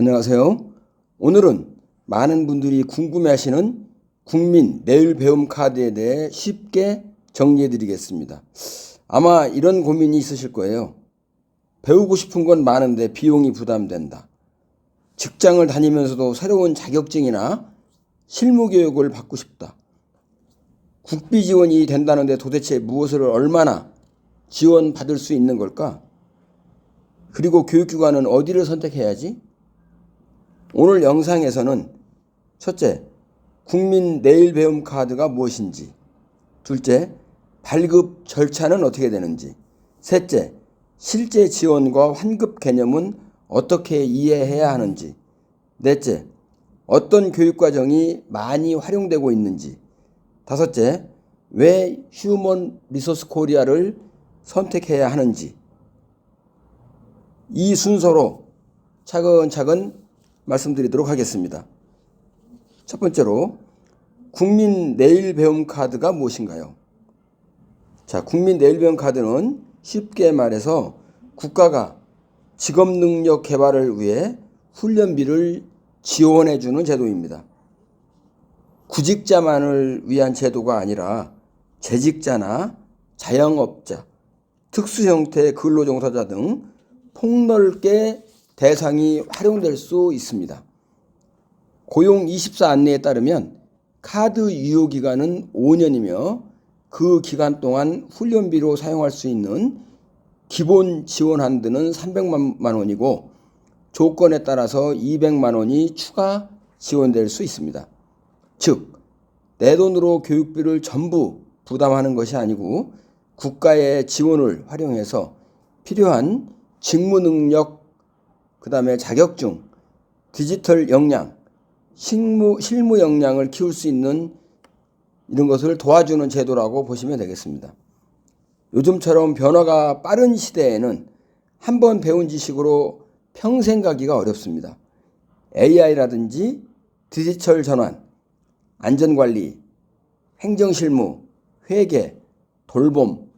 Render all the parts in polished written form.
안녕하세요. 오늘은 많은 분들이 궁금해하시는 국민 내일 배움 카드에 대해 쉽게 정리해 드리겠습니다. 아마 이런 고민이 있으실 거예요. 배우고 싶은 건 많은데 비용이 부담된다. 직장을 다니면서도 새로운 자격증이나 실무 교육을 받고 싶다. 국비 지원이 된다는데 도대체 무엇을 얼마나 지원받을 수 있는 걸까? 그리고 교육기관은 어디를 선택해야지? 오늘 영상에서는 첫째, 국민 내일 배움 카드가 무엇인지, 둘째, 발급 절차는 어떻게 되는지, 셋째, 실제 지원과 환급 개념은 어떻게 이해해야 하는지, 넷째, 어떤 교육과정이 많이 활용되고 있는지, 다섯째, 왜 휴먼 리소스 코리아를 선택해야 하는지, 이 순서로 차근차근 말씀드리도록 하겠습니다. 첫 번째로 국민 내일 배움 카드가 무엇인가요? 자, 국민 내일 배움 카드는 쉽게 말해서 국가가 직업 능력 개발을 위해 훈련비를 지원해 주는 제도입니다. 구직자만을 위한 제도가 아니라 재직자나 자영업자, 특수 형태의 근로종사자 등 폭넓게 대상이 활용될 수 있습니다. 고용24 안내에 따르면 카드 유효기간은 5년이며 그 기간 동안 훈련비로 사용할 수 있는 기본 지원 한도는 300만 원이고 조건에 따라서 200만 원이 추가 지원될 수 있습니다. 즉, 내 돈으로 교육비를 전부 부담하는 것이 아니고 국가의 지원을 활용해서 필요한 직무 능력, 그 다음에 자격증, 디지털 역량, 실무 역량을 키울 수 있는 이런 것을 도와주는 제도라고 보시면 되겠습니다. 요즘처럼 변화가 빠른 시대에는 한번 배운 지식으로 평생 가기가 어렵습니다. AI라든지 디지털 전환, 안전관리, 행정실무, 회계, 돌봄,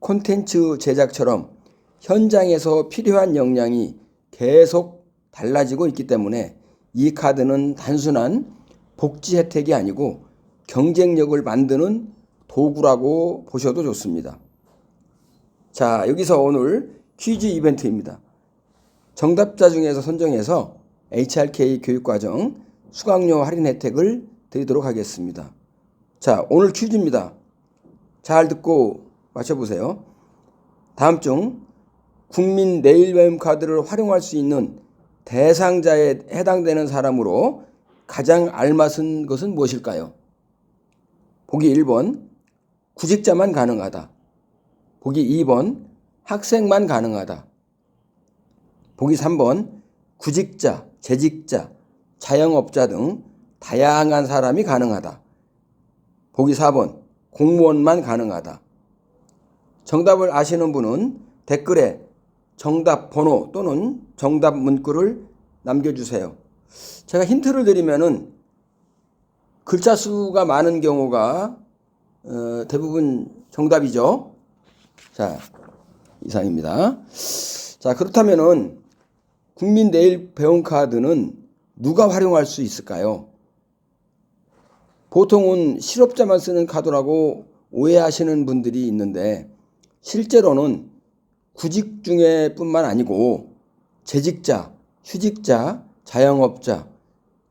콘텐츠 제작처럼 현장에서 필요한 역량이 계속 달라지고 있기 때문에 이 카드는 단순한 복지 혜택이 아니고 경쟁력을 만드는 도구라고 보셔도 좋습니다. 자, 여기서 오늘 퀴즈 이벤트입니다. 정답자 중에서 선정해서 HRK 교육과정 수강료 할인 혜택을 드리도록 하겠습니다. 자, 오늘 퀴즈입니다. 잘 듣고 맞춰보세요. 다음 중 국민 내일 배움 카드를 활용할 수 있는 대상자에 해당되는 사람으로 가장 알맞은 것은 무엇일까요? 보기 1번, 구직자만 가능하다. 보기 2번, 학생만 가능하다. 보기 3번, 구직자, 재직자, 자영업자 등 다양한 사람이 가능하다. 보기 4번, 공무원만 가능하다. 정답을 아시는 분은 댓글에 정답 번호 또는 정답 문구를 남겨주세요. 제가 힌트를 드리면은 글자 수가 많은 경우가 대부분 정답이죠. 자, 이상입니다. 자, 그렇다면은 국민 내일 배움 카드는 누가 활용할 수 있을까요? 보통은 실업자만 쓰는 카드라고 오해하시는 분들이 있는데 실제로는 구직 중에 뿐만 아니고 재직자, 휴직자, 자영업자,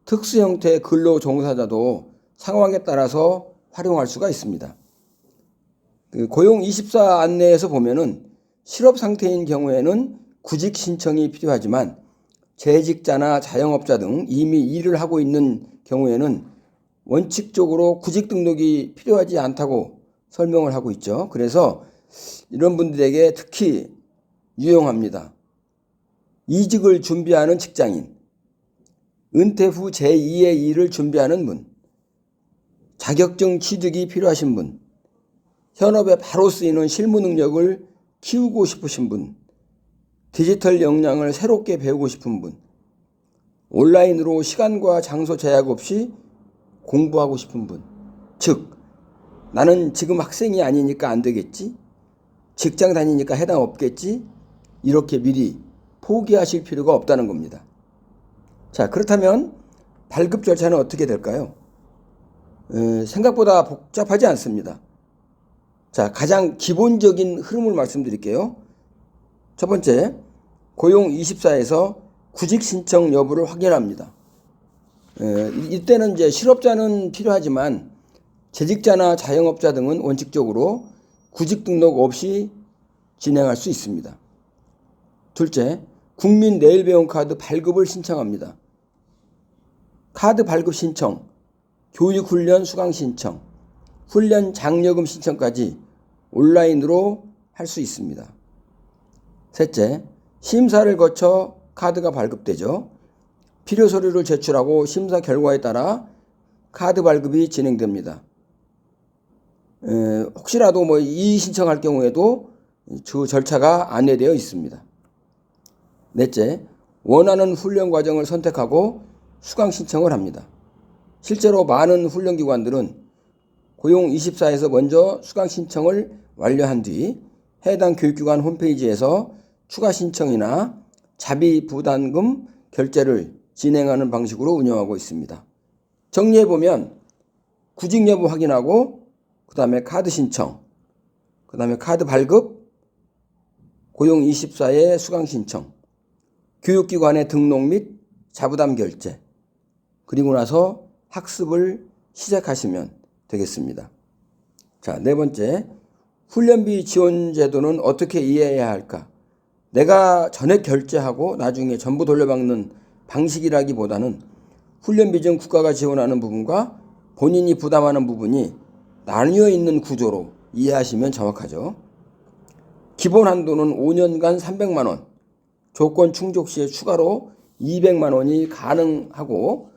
특수 형태의 근로 종사자도 상황에 따라서 활용할 수가 있습니다. 고용24 안내에서 보면은 실업 상태인 경우에는 구직 신청이 필요하지만 재직자나 자영업자 등 이미 일을 하고 있는 경우에는 원칙적으로 구직 등록이 필요하지 않다고 설명을 하고 있죠. 그래서 이런 분들에게 특히 유용합니다. 이직을 준비하는 직장인, 은퇴 후 제2의 일을 준비하는 분, 자격증 취득이 필요하신 분, 현업에 바로 쓰이는 실무 능력을 키우고 싶으신 분, 디지털 역량을 새롭게 배우고 싶은 분, 온라인으로 시간과 장소 제약 없이 공부하고 싶은 분, 즉 나는 지금 학생이 아니니까 안 되겠지? 직장 다니니까 해당 없겠지? 이렇게 미리 포기하실 필요가 없다는 겁니다. 자, 그렇다면 발급 절차는 어떻게 될까요? 생각보다 복잡하지 않습니다. 자, 가장 기본적인 흐름을 말씀드릴게요. 첫 번째, 고용24에서 구직 신청 여부를 확인합니다. 이때는 이제 실업자는 필요하지만 재직자나 자영업자 등은 원칙적으로 구직 등록 없이 진행할 수 있습니다. 둘째, 국민 내일배움카드 발급을 신청합니다. 카드 발급 신청, 교육훈련 수강 신청, 훈련 장려금 신청까지 온라인으로 할 수 있습니다. 셋째, 심사를 거쳐 카드가 발급되죠. 필요 서류를 제출하고 심사 결과에 따라 카드 발급이 진행됩니다. 혹시라도 이의 신청할 경우에도 그 절차가 안내되어 있습니다. 넷째, 원하는 훈련 과정을 선택하고 수강 신청을 합니다. 실제로 많은 훈련기관들은 고용24에서 먼저 수강 신청을 완료한 뒤 해당 교육기관 홈페이지에서 추가 신청이나 자비 부담금 결제를 진행하는 방식으로 운영하고 있습니다. 정리해보면 구직 여부 확인하고 그 다음에 카드 신청, 그 다음에 카드 발급, 고용24의 수강 신청, 교육기관의 등록 및 자부담 결제, 그리고 나서 학습을 시작하시면 되겠습니다. 자, 네 번째, 훈련비 지원 제도는 어떻게 이해해야 할까? 내가 전액 결제하고 나중에 전부 돌려받는 방식이라기보다는 훈련비 중 국가가 지원하는 부분과 본인이 부담하는 부분이 나뉘어 있는 구조로 이해하시면 정확하죠. 기본 한도는 5년간 300만 원, 조건 충족 시에 추가로 200만 원이 가능하고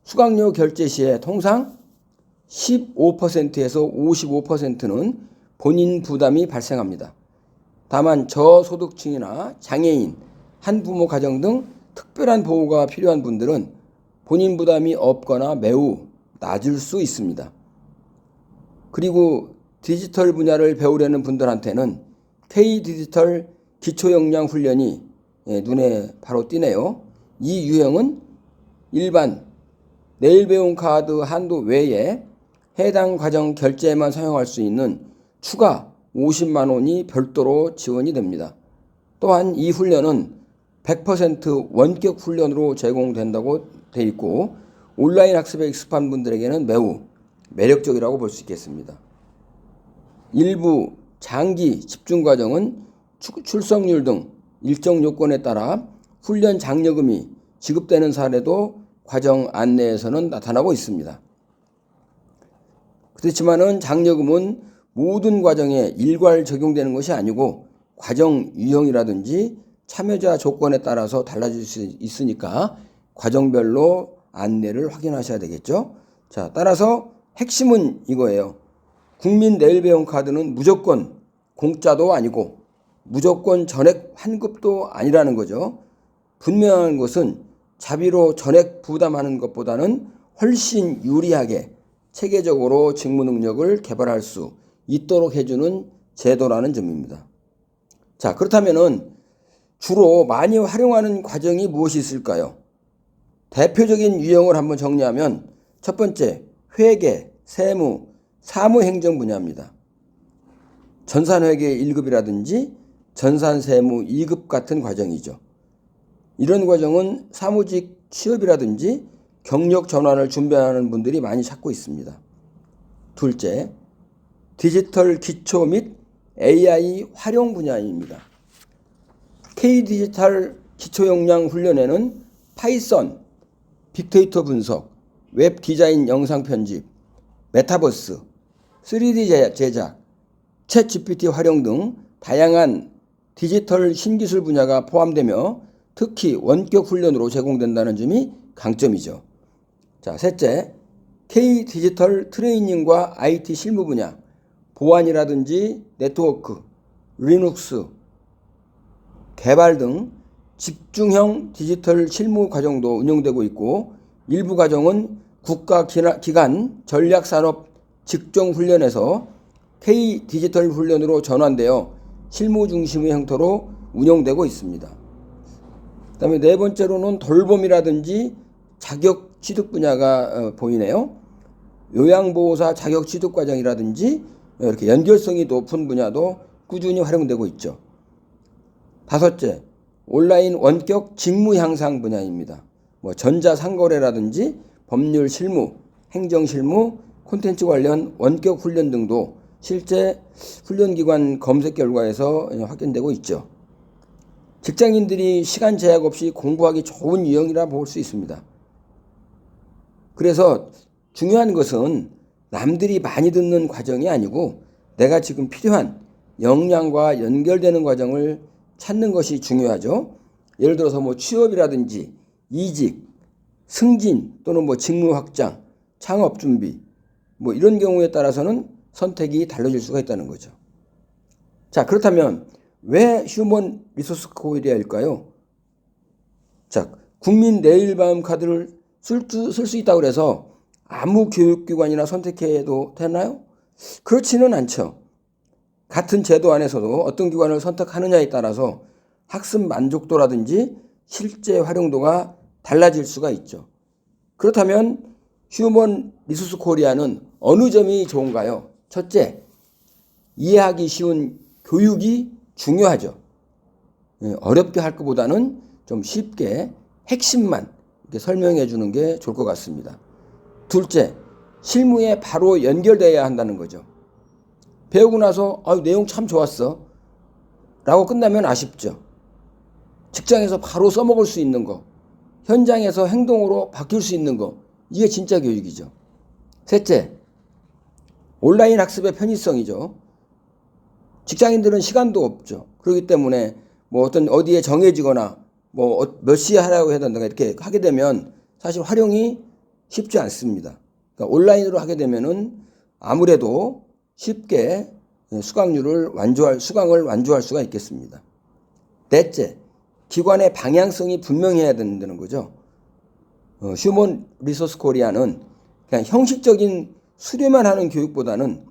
수강료 결제 시에 통상 15%에서 55%는 본인 부담이 발생합니다. 다만 저소득층이나 장애인, 한부모 가정 등 특별한 보호가 필요한 분들은 본인 부담이 없거나 매우 낮을 수 있습니다. 그리고 디지털 분야를 배우려는 분들한테는 K-디지털 기초역량 훈련이 눈에 바로 띄네요. 이 유형은 일반 내일배움 카드 한도 외에 해당 과정 결제에만 사용할 수 있는 추가 50만 원이 별도로 지원이 됩니다. 또한 이 훈련은 100% 원격 훈련으로 제공된다고 되어 있고 온라인 학습에 익숙한 분들에게는 매우 매력적이라고 볼 수 있겠습니다. 일부 장기 집중 과정은 출석률 등 일정 요건에 따라 훈련 장려금이 지급되는 사례도 과정 안내에서는 나타나고 있습니다. 그렇지만은 장려금은 모든 과정에 일괄 적용되는 것이 아니고 과정 유형이라든지 참여자 조건에 따라서 달라질 수 있으니까 과정별로 안내를 확인하셔야 되겠죠. 자, 따라서 핵심은 이거예요. 국민 내일배움 카드는 무조건 공짜도 아니고 무조건 전액 환급도 아니라는 거죠. 분명한 것은 자비로 전액 부담하는 것보다는 훨씬 유리하게 체계적으로 직무 능력을 개발할 수 있도록 해주는 제도라는 점입니다. 자, 그렇다면은 주로 많이 활용하는 과정이 무엇이 있을까요? 대표적인 유형을 한번 정리하면 첫 번째, 회계, 세무, 사무행정 분야입니다. 전산회계 1급이라든지 전산세무 2급 같은 과정이죠. 이런 과정은 사무직 취업이라든지 경력 전환을 준비하는 분들이 많이 찾고 있습니다. 둘째, 디지털 기초 및 AI 활용 분야입니다. K-디지털 기초역량 훈련에는 파이썬, 빅데이터 분석, 웹 디자인 영상 편집, 메타버스, 3D 제작, 챗 GPT 활용 등 다양한 디지털 신기술 분야가 포함되며 특히 원격 훈련으로 제공된다는 점이 강점이죠. 자, 셋째, K-디지털 트레이닝과 IT 실무 분야, 보안이라든지 네트워크, 리눅스, 개발 등 집중형 디지털 실무 과정도 운영되고 있고 일부 과정은 국가기관 전략산업 직종훈련에서 K-디지털 훈련으로 전환되어 실무 중심의 형태로 운영되고 있습니다. 그다음에 네 번째로는 돌봄이라든지 자격 취득 분야가 보이네요. 요양보호사 자격 취득 과정이라든지 이렇게 연결성이 높은 분야도 꾸준히 활용되고 있죠. 다섯째, 온라인 원격 직무 향상 분야입니다. 뭐 전자상거래라든지 법률 실무, 행정 실무, 콘텐츠 관련 원격 훈련 등도 실제 훈련기관 검색 결과에서 확인되고 있죠. 직장인들이 시간 제약 없이 공부하기 좋은 유형이라 볼 수 있습니다. 그래서 중요한 것은 남들이 많이 듣는 과정이 아니고 내가 지금 필요한 역량과 연결되는 과정을 찾는 것이 중요하죠. 예를 들어서 뭐 취업이라든지 이직, 승진 또는 뭐 직무 확장, 창업 준비 뭐 이런 경우에 따라서는 선택이 달라질 수가 있다는 거죠. 자, 그렇다면 왜 휴먼 리소스 코리아일까요? 자, 국민 내일 밤 카드를 쓸 수 있다고 해서 아무 교육기관이나 선택해도 되나요? 그렇지는 않죠. 같은 제도 안에서도 어떤 기관을 선택하느냐에 따라서 학습 만족도라든지 실제 활용도가 달라질 수가 있죠. 그렇다면 휴먼 리소스 코리아는 어느 점이 좋은가요? 첫째, 이해하기 쉬운 교육이 중요하죠. 어렵게 할 것보다는 좀 쉽게 핵심만 이렇게 설명해 주는 게 좋을 것 같습니다. 둘째, 실무에 바로 연결돼야 한다는 거죠. 배우고 나서 내용 참 좋았어 라고 끝나면 아쉽죠. 직장에서 바로 써먹을 수 있는 거, 현장에서 행동으로 바뀔 수 있는 거, 이게 진짜 교육이죠. 셋째, 온라인 학습의 편의성이죠. 직장인들은 시간도 없죠. 그렇기 때문에 뭐 어디에 정해지거나 뭐 몇 시에 하라고 해야 된다 이렇게 하게 되면 사실 활용이 쉽지 않습니다. 그러니까 온라인으로 하게 되면은 아무래도 쉽게 수강을 완주할 수가 있겠습니다. 넷째, 기관의 방향성이 분명해야 된다는 거죠. 휴먼 리소스 코리아는 그냥 형식적인 수료만 하는 교육보다는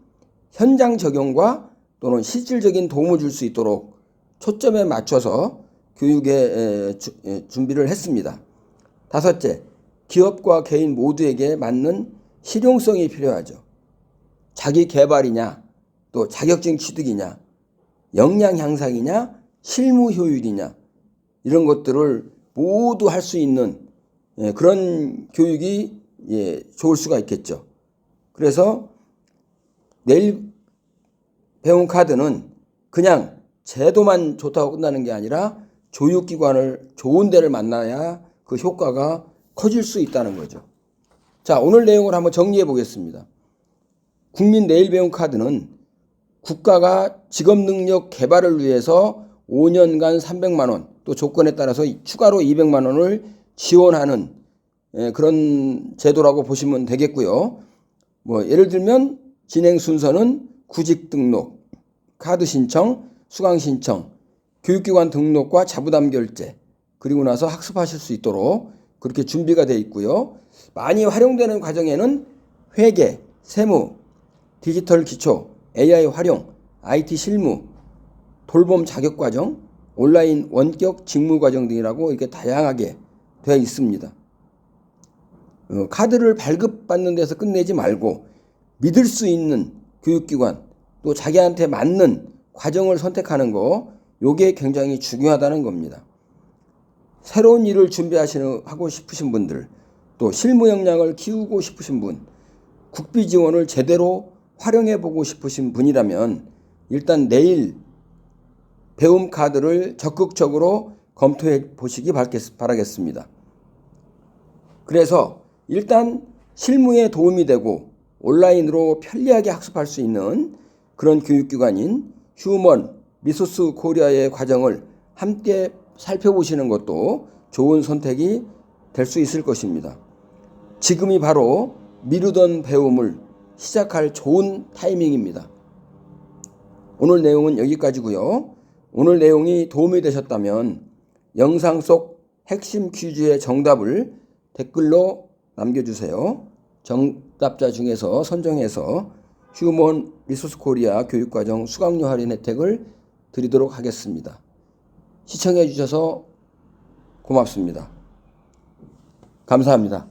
현장 적용과 또는 실질적인 도움을 줄 수 있도록 초점에 맞춰서 교육에 준비를 했습니다. 다섯째, 기업과 개인 모두에게 맞는 실용성이 필요하죠. 자기 개발이냐, 또 자격증 취득이냐, 역량 향상이냐, 실무 효율이냐, 이런 것들을 모두 할 수 있는 그런 교육이 좋을 수가 있겠죠. 그래서 내일 배운 카드는 그냥 제도만 좋다고 끝나는 게 아니라 교육기관을 좋은 데를 만나야 그 효과가 커질 수 있다는 거죠. 자, 오늘 내용을 한번 정리해 보겠습니다. 국민 내일 배움 카드는 국가가 직업능력 개발을 위해서 5년간 300만 원, 또 조건에 따라서 추가로 200만 원을 지원하는 그런 제도라고 보시면 되겠고요. 뭐 예를 들면 진행 순서는 구직 등록, 카드 신청, 수강 신청, 교육기관 등록과 자부담 결제, 그리고 나서 학습하실 수 있도록 그렇게 준비가 되어 있고요. 많이 활용되는 과정에는 회계, 세무, 디지털 기초, AI 활용, IT 실무, 돌봄 자격 과정, 온라인 원격 직무 과정 등이라고 이렇게 다양하게 되어 있습니다. 카드를 발급받는 데서 끝내지 말고 믿을 수 있는 교육기관, 또 자기한테 맞는 과정을 선택하는 요게 굉장히 중요하다는 겁니다. 새로운 일을 하고 싶으신 분들, 또 실무 역량을 키우고 싶으신 분, 국비 지원을 제대로 활용해 보고 싶으신 분이라면 일단 내일 배움 카드를 적극적으로 검토해 보시기 바라겠습니다. 그래서 일단 실무에 도움이 되고 온라인으로 편리하게 학습할 수 있는 그런 교육기관인 휴먼 리소스 코리아의 과정을 함께 살펴보시는 것도 좋은 선택이 될 수 있을 것입니다. 지금이 바로 미루던 배움을 시작할 좋은 타이밍입니다. 오늘 내용은 여기까지고요. 오늘 내용이 도움이 되셨다면 영상 속 핵심 퀴즈의 정답을 댓글로 남겨주세요. 정답자 중에서 선정해서 휴먼 리소스 코리아 교육과정 수강료 할인 혜택을 드리도록 하겠습니다. 시청해 주셔서 고맙습니다. 감사합니다.